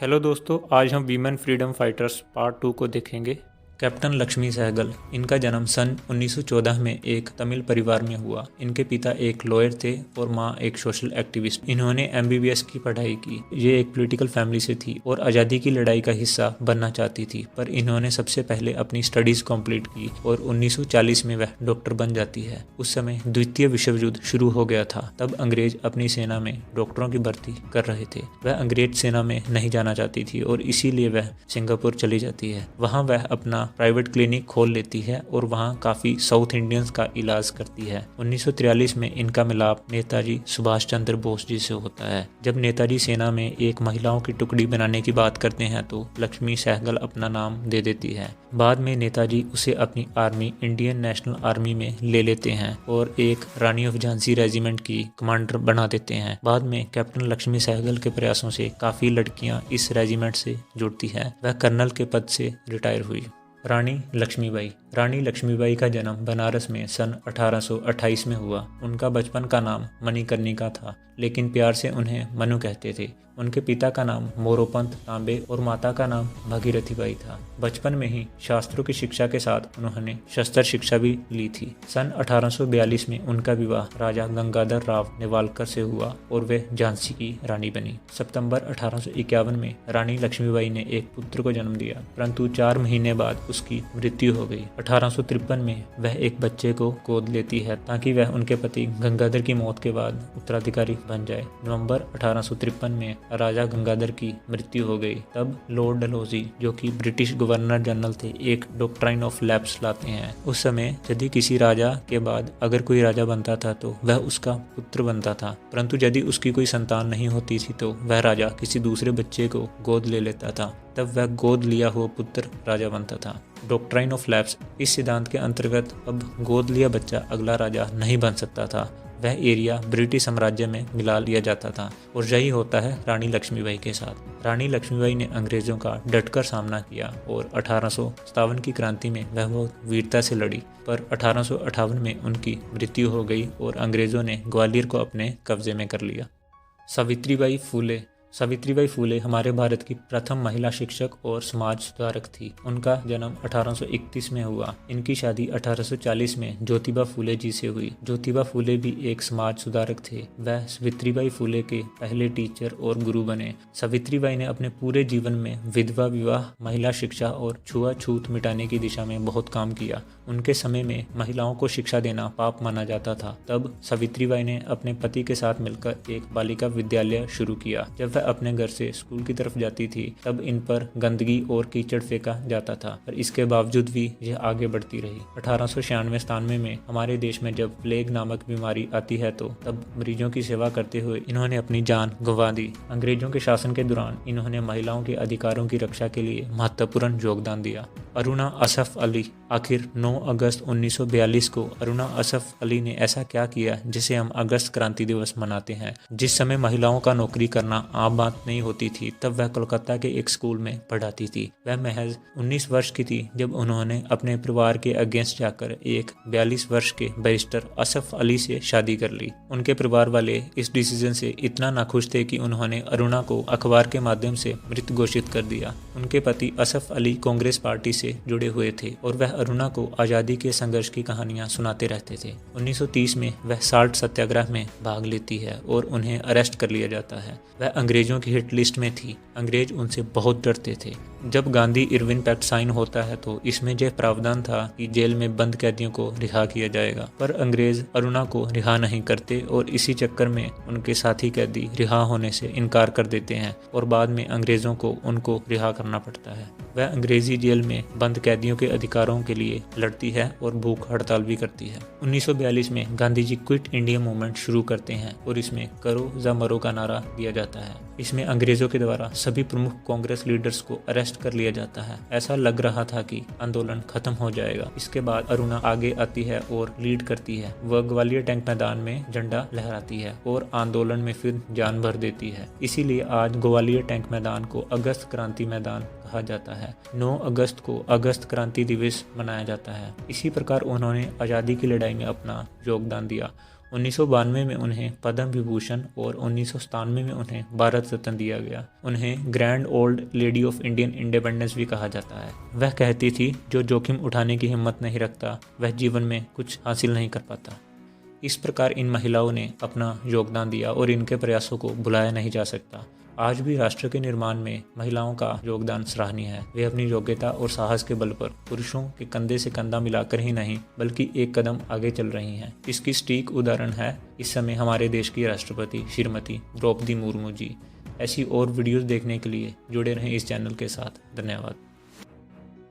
Hello दोस्तों, आज हम वीमेन फ्रीडम फाइटर्स पार्ट 2 को देखेंगे। कैप्टन लक्ष्मी सहगल। इनका जन्म सन 1914 में एक तमिल परिवार में हुआ। इनके पिता एक लॉयर थे और माँ एक सोशल एक्टिविस्ट। इन्होंने एमबीबीएस की पढ़ाई की। ये एक पॉलिटिकल फैमिली से थी और आज़ादी की लड़ाई का हिस्सा बनना चाहती थी, पर इन्होंने सबसे पहले अपनी स्टडीज़ कंप्लीट की और 1940 में वह डॉक्टर बन जाती है। उस समय द्वितीय विश्व युद्ध शुरू हो गया था। तब अंग्रेज अपनी सेना में डॉक्टरों की भर्ती कर रहे थे। वह अंग्रेज सेना में नहीं जाना चाहती थी और इसीलिए वह सिंगापुर चली जाती है। वहाँ वह अपना प्राइवेट क्लिनिक खोल लेती है और वहाँ काफ़ी साउथ इंडियंस का इलाज करती है। 1943 में इनका मिलाप नेताजी सुभाष चंद्र बोस जी से होता है। जब नेताजी सेना में एक महिलाओं की टुकड़ी बनाने की बात करते हैं तो लक्ष्मी सहगल अपना नाम दे देती है। बाद में नेताजी उसे अपनी आर्मी इंडियन नेशनल आर्मी में ले लेते हैं और एक रानी ऑफ झांसी रेजिमेंट की कमांडर बना देते हैं। बाद में कैप्टन लक्ष्मी सहगल के प्रयासों से काफ़ी लड़कियां इस रेजिमेंट से जुड़ती हैं। वह कर्नल के पद से रिटायर हुई। रानी लक्ष्मीबाई। रानी लक्ष्मीबाई का जन्म बनारस में सन 1828 में हुआ। उनका बचपन का नाम मणिकर्णिका था, लेकिन प्यार से उन्हें मनु कहते थे। उनके पिता का नाम मोरोपंत तांबे और माता का नाम भगीरथीबाई था। बचपन में ही शास्त्रों की शिक्षा के साथ उन्होंने शस्त्र शिक्षा भी ली थी। सन 1842 में उनका विवाह राजा गंगाधर राव नेवालकर से हुआ और वे झांसी की रानी बनी। सितंबर 1851 में रानी लक्ष्मीबाई ने एक पुत्र को जन्म दिया, परंतु 4 महीने बाद उसकी मृत्यु हो गई। 1853 में वह एक बच्चे को गोद लेती है ताकि वह उनके पति गंगाधर की मौत के बाद उत्तराधिकारी बन जाए। नवंबर 1853 में राजा गंगाधर की मृत्यु हो गई। तब लॉर्ड डलहौजी, जो कि ब्रिटिश गवर्नर जनरल थे, एक डॉक्ट्राइन ऑफ लैप्स लाते हैं। उस समय यदि किसी राजा के बाद अगर कोई राजा बनता था तो वह उसका पुत्र बनता था, परंतु यदि उसकी कोई संतान नहीं होती थी तो वह राजा किसी दूसरे बच्चे को गोद ले लेता था। तब वह गोद लिया हुआ पुत्र राजा बनता था। Doctrine of lapse. इस सिद्धांत के अंतर्गत अब गोद लिया बच्चा अगला राजा नहीं बन सकता था। वह एरिया ब्रिटिश साम्राज्य में मिला लिया जाता था और यही होता है रानी लक्ष्मीबाई के साथ। रानी लक्ष्मीबाई ने अंग्रेजों का डटकर सामना किया और 1857 की क्रांति में वह बहुत वीरता से लड़ी, पर 1858 में उनकी मृत्यु हो गई और अंग्रेजों ने ग्वालियर को अपने कब्जे में कर लिया। सावित्रीबाई फूले। सावित्रीबाई फूले हमारे भारत की प्रथम महिला शिक्षक और समाज सुधारक थी। उनका जन्म 1831 में हुआ। इनकी शादी 1840 में ज्योतिबा फूले जी से हुई। ज्योतिबा फूले भी एक समाज सुधारक थे। वह सावित्रीबाई फूले के पहले टीचर और गुरु बने। सावित्रीबाई ने अपने पूरे जीवन में विधवा विवाह, महिला शिक्षा और छुआछूत मिटाने की दिशा में बहुत काम किया। उनके समय में महिलाओं को शिक्षा देना पाप माना जाता था। तब सावित्रीबाई ने अपने पति के साथ मिलकर एक बालिका विद्यालय शुरू किया। जब वह अपने घर से स्कूल की तरफ जाती थी तब इन पर गंदगी और कीचड़ फेंका जाता था, पर इसके बावजूद भी यह आगे बढ़ती रही। 1896-97 में हमारे देश में जब प्लेग नामक बीमारी आती है तो तब मरीजों की सेवा करते हुए इन्होंने अपनी जान गंवा दी। अंग्रेजों के शासन के दौरान इन्होंने महिलाओं के अधिकारों की रक्षा के लिए महत्वपूर्ण योगदान दिया। अरुणा असफ अली। आखिर 9 अगस्त 1942 को अरुणा असफ अली ने ऐसा क्या किया जिसे हम अगस्त क्रांति दिवस मनाते हैं। जिस समय महिलाओं का नौकरी करना आम बात नहीं होती थी, तब वह कोलकाता के एक स्कूल में पढ़ाती थी। वह महज 19 वर्ष की थी जब उन्होंने अपने परिवार के अगेंस्ट जाकर एक 42 वर्ष के बैरिस्टर असफ अली से शादी कर ली। उनके परिवार वाले इस डिसीजन से इतना नाखुश थे कि उन्होंने अरुणा को अखबार के माध्यम से मृत घोषित कर दिया। उनके पति असफ अली कांग्रेस पार्टी से जुड़े हुए थे और वह अरुणा को आज़ादी के संघर्ष की कहानियां सुनाते रहते थे। 1930 में वह साल्ट सत्याग्रह में भाग लेती है और उन्हें अरेस्ट कर लिया जाता है। वह अंग्रेजों की हिट लिस्ट में थी। अंग्रेज उनसे बहुत डरते थे। जब गांधी इरविन पैक्ट साइन होता है तो इसमें यह प्रावधान था कि जेल में बंद कैदियों को रिहा किया जाएगा, पर अंग्रेज अरुणा को रिहा नहीं करते और इसी चक्कर में उनके साथी कैदी रिहा होने से इनकार कर देते हैं और बाद में अंग्रेजों को उनको रिहा करना पड़ता है। वह अंग्रेजी जेल में बंद कैदियों के अधिकारों के लिए लड़ती है और भूख हड़ताल भी करती है। 1942 में Gandhi ji quit India movement शुरू करते हैं और इसमें करो या मरो का नारा दिया जाता है। इसमें अंग्रेजों के द्वारा सभी प्रमुख कांग्रेस लीडर्स को अरेस्ट कर लिया जाता है। ऐसा लग रहा था कि आंदोलन खत्म हो जाएगा। इसके बाद अरुणा आगे आती है और लीड करती है। वह ग्वालियर टैंक मैदान में झंडा लहराती है और आंदोलन में फिर जान भर देती है। इसीलिए आज ग्वालियर टैंक मैदान को अगस्त क्रांति मैदान कहा जाता है। 9 अगस्त को अगस्त क्रांति दिवस मनाया जाता है। इसी प्रकार उन्होंने आज़ादी की लड़ाई में अपना योगदान दिया। 1992 में उन्हें पद्म विभूषण और 1997 में उन्हें भारत रत्न दिया गया। उन्हें grand old lady of Indian independence भी कहा जाता है। वह कहती थी, जो जोखिम उठाने की हिम्मत नहीं रखता वह जीवन में कुछ हासिल नहीं कर पाता। इस प्रकार इन महिलाओं ने अपना योगदान दिया और इनके प्रयासों को भुलाया नहीं जा सकता। आज भी राष्ट्र के निर्माण में महिलाओं का योगदान सराहनीय है। वे अपनी योग्यता और साहस के बल पर पुरुषों के कंधे से कंधा मिलाकर ही नहीं बल्कि एक कदम आगे चल रही हैं। इसकी सटीक उदाहरण है इस समय हमारे देश की राष्ट्रपति श्रीमती द्रौपदी मुर्मू जी। ऐसी और वीडियोस देखने के लिए जुड़े रहें इस चैनल के साथ। धन्यवाद।